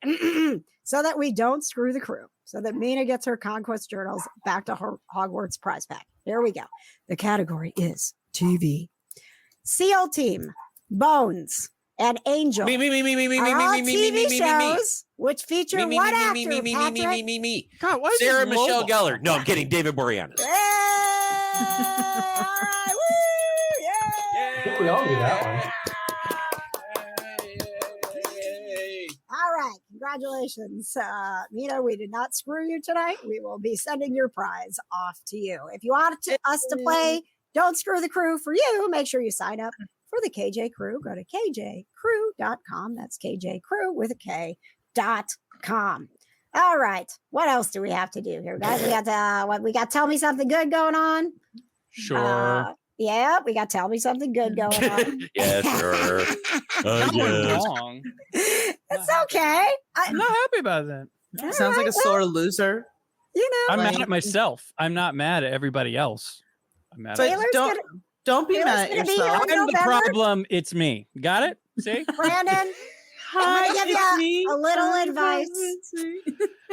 So that we don't screw the crew. So that Mina gets her Conquest Journals back to her Hogwarts prize pack. Here we go. The category is TV. SEAL Team, Bones, and Angel Me. are all TV shows which feature what actor, Patrick? Me. God, why is Sarah this Michelle low? Gellar. No, I'm kidding. David Boreanaz. Yay! All right. Woo! Yay! I think we all knew that one. All right. Congratulations. Mina, we did not screw you tonight. We will be sending your prize off to you. If you want us to play Don't Screw the Krew for you, make sure you sign up for the KJ Krew. Go to kjkrew.com. That's KJ Krew with a K.com. All right. What else do we have to do here, guys? We got Tell Me Something Good going on. Sure. Yeah, we got Tell Me Something Good going on. Yeah, sure. Wrong. It's okay. I'm not happy about that. Sounds like a sore loser. You know, I'm mad at myself. I'm not mad at everybody else. I'm mad But at myself. don't be Taylor's mad at gonna be yourself. here. I'm the problem. It's me. Got it? See? Brandon, I'm going to give you a little advice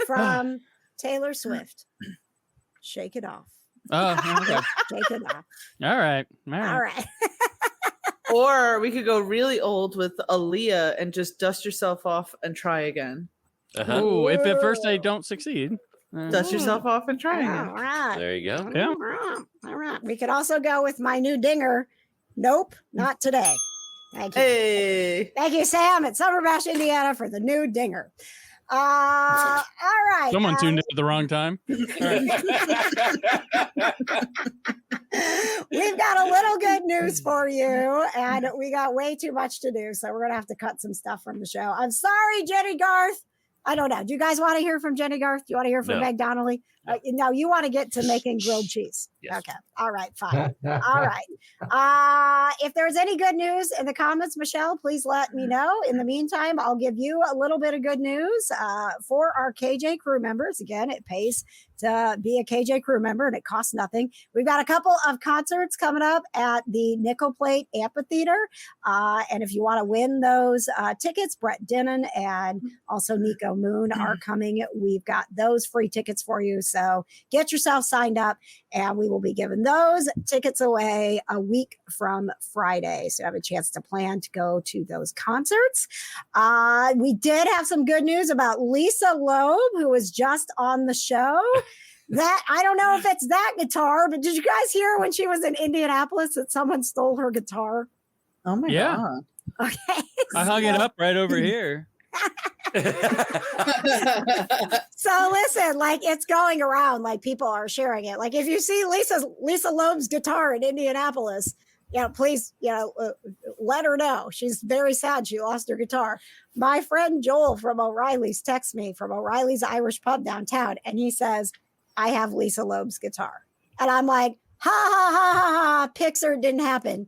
from Taylor Swift. Shake it off. Oh, okay. Shake it off. All right. All right. Or we could go really old with Aaliyah and just dust yourself off and try again. Uh-huh. Ooh, if at first I don't succeed. Dust yourself off and try again. All right. There you go. Yeah. All right. We could also go with my new dinger. Nope, not today. Thank you. Hey. Thank you, Sam, at Summer Bash, Indiana, for the new dinger. All right. Someone tuned in at the wrong time. We've got a little good news for you, and we got way too much to do, so we're going to have to cut some stuff from the show. I'm sorry, Jenny Garth. I don't know. Do you guys want to hear from Jenny Garth? Do you want to hear from Meg Donnelly? No, you want to get to making grilled cheese. Yes. Okay. All right. Fine. All right. If there's any good news in the comments, Michelle, please let me know. In the meantime, I'll give you a little bit of good news for our KJ Krew members. Again, it pays to be a KJ Krew member and it costs nothing. We've got a couple of concerts coming up at the Nickel Plate Amphitheater. And if you want to win those tickets, Brett Dinnan and also Nico Moon are coming. We've got those free tickets for you. So get yourself signed up and we will be giving those tickets away a week from Friday. So you have a chance to plan to go to those concerts. We did have some good news about Lisa Loeb, who was just on the show. That I don't know if it's that guitar, but did you guys hear when she was in Indianapolis that someone stole her guitar? Oh my God. Okay. I hung it up right over here. So listen, like it's going around, like people are sharing it. Like if you see Lisa Loeb's guitar in Indianapolis, please, let her know. She's very sad she lost her guitar. My friend Joel from O'Reilly's texts me from O'Reilly's Irish pub downtown, and he says, I have Lisa Loeb's guitar. And I'm like, ha, ha, ha, ha, ha, Pixar didn't happen.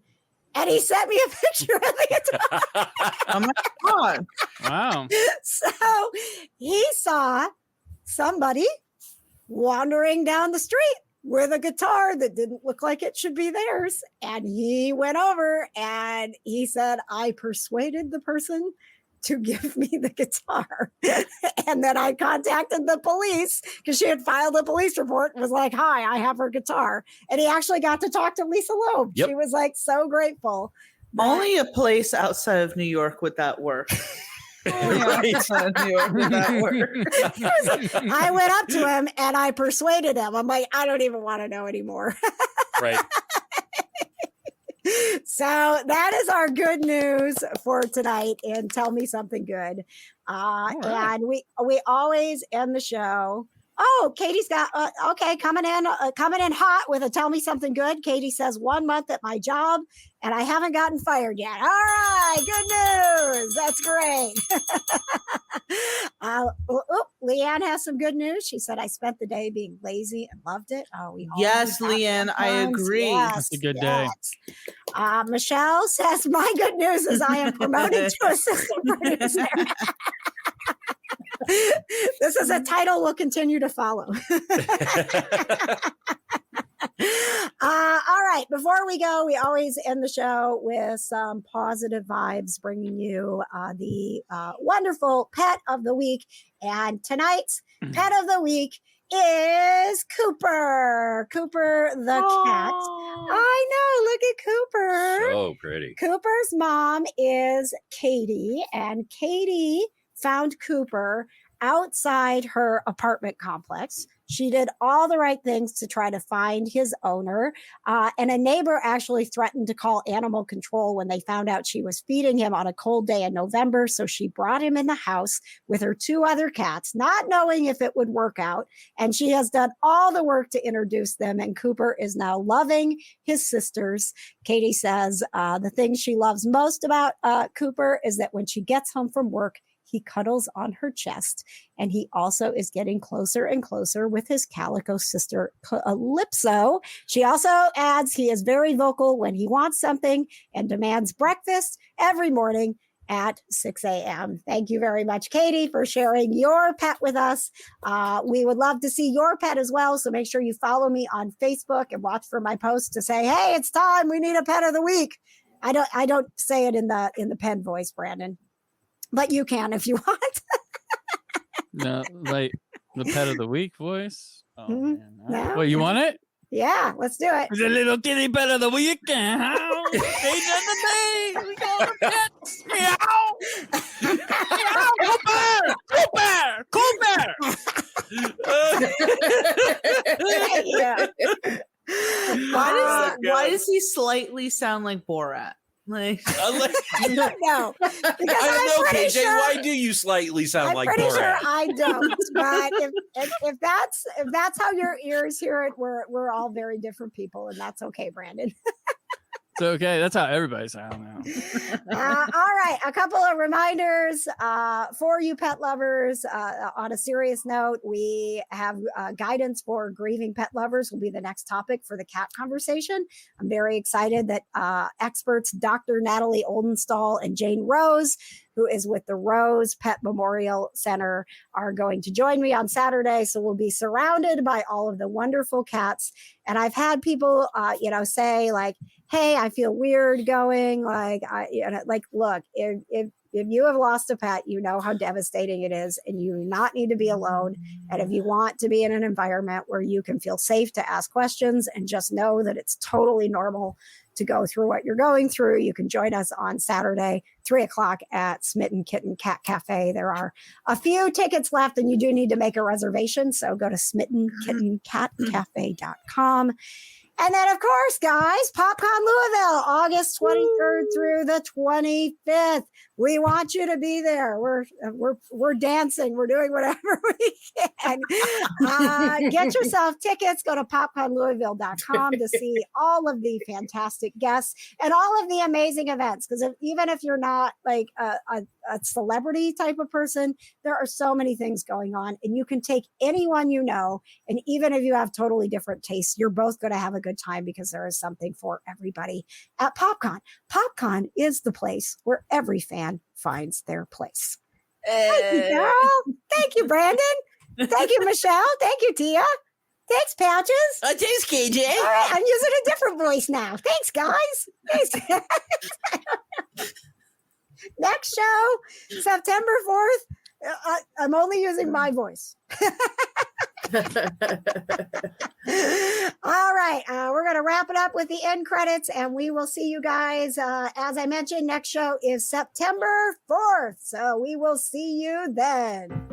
And he sent me a picture of the guitar. Oh my God. Wow. So he saw somebody wandering down the street with a guitar that didn't look like it should be theirs. And he went over and he said, I persuaded the person to give me the guitar. And then I contacted the police because she had filed a police report and was like, hi, I have her guitar. And he actually got to talk to Lisa Loeb. Yep. She was like so grateful. Only a place outside of New York would that work. Outside of New York would that work. I went up to him and I persuaded him. I'm like, I don't even want to know anymore. Right. So that is our good news for tonight. And tell me something good. Right. And we always end the show. Oh, Katie's got coming in hot with a tell me something good. Katie says 1 month at my job and I haven't gotten fired yet. All right, good news. That's great. Leanne has some good news. She said I spent the day being lazy and loved it. Oh, yes, Leanne, I agree. Yes, that's a good day. Michelle says my good news is I am promoted to assistant producer. This is a title we'll continue to follow. All right. Before we go, we always end the show with some positive vibes, bringing you the wonderful pet of the week. And tonight's pet of the week is Cooper. Cooper the cat. I know. Look at Cooper. So pretty. Cooper's mom is Katie, and Katie found Cooper outside her apartment complex. She did all the right things to try to find his owner. And a neighbor actually threatened to call animal control when they found out she was feeding him on a cold day in November. So she brought him in the house with her 2 other cats, not knowing if it would work out. And she has done all the work to introduce them. And Cooper is now loving his sisters. Katie says the thing she loves most about Cooper is that when she gets home from work, he cuddles on her chest, and he also is getting closer and closer with his calico sister, Calypso. She also adds he is very vocal when he wants something and demands breakfast every morning at 6 a.m. Thank you very much, Katie, for sharing your pet with us. We would love to see your pet as well, so make sure you follow me on Facebook and watch for my posts to say, hey, it's time, we need a pet of the week. I don't say it in the pen voice, Brandon. But you can if you want. No, like the pet of the week voice. Oh, Mhm. man. No. Wait, you want it? Yeah, let's do it. The little kitty pet of the week. Meow. Page of the day. We got the pets. Meow. Meow. Cooper. Yeah. Why does he slightly sound like Borat? Like, No, because I don't know, KJ. Why do you slightly sound I'm like pretty sure Borat? I don't. But if that's how your ears hear it, we're all very different people, and that's okay, Brandon. It's okay. That's how everybody sounds now. All right, a couple of reminders for you pet lovers. On a serious note, we have guidance for grieving pet lovers will be the next topic for the cat conversation. I'm very excited that experts Dr. Natalie Oldenstall and Jane Rose, who is with the Rose Pet Memorial Center, are going to join me on Saturday. So we'll be surrounded by all of the wonderful cats. And I've had people, say like, hey, I feel weird going. Look, if you have lost a pet, you know how devastating it is, and you do not need to be alone. And if you want to be in an environment where you can feel safe to ask questions and just know that it's totally normal to go through what you're going through, you can join us on Saturday, 3:00 at Smitten Kitten Cat Cafe. There are a few tickets left, and you do need to make a reservation. So go to smittenkittencatcafe.com. And then, of course, guys, PopCon Louisville, August 23rd through the 25th. We want you to be there. We're dancing. We're doing whatever we can. Get yourself tickets. Go to popconlouisville.com to see all of the fantastic guests and all of the amazing events. Because even if you're not like a celebrity type of person, there are so many things going on, and you can take anyone you know. And even if you have totally different tastes, you're both going to have a good time because there is something for everybody at PopCon. PopCon is the place where every fan finds their place. Thank you, girl. Thank you, Brandon. Thank you, Michelle. Thank you, Tia. Thanks, Pouches. Thanks, KJ. All right, I'm using a different voice now. Thanks, guys. Thanks. Next show, September 4th. I'm only using my voice. All right, we're going to wrap it up with the end credits, and we will see you guys. As I mentioned, next show is September 4th, so we will see you then.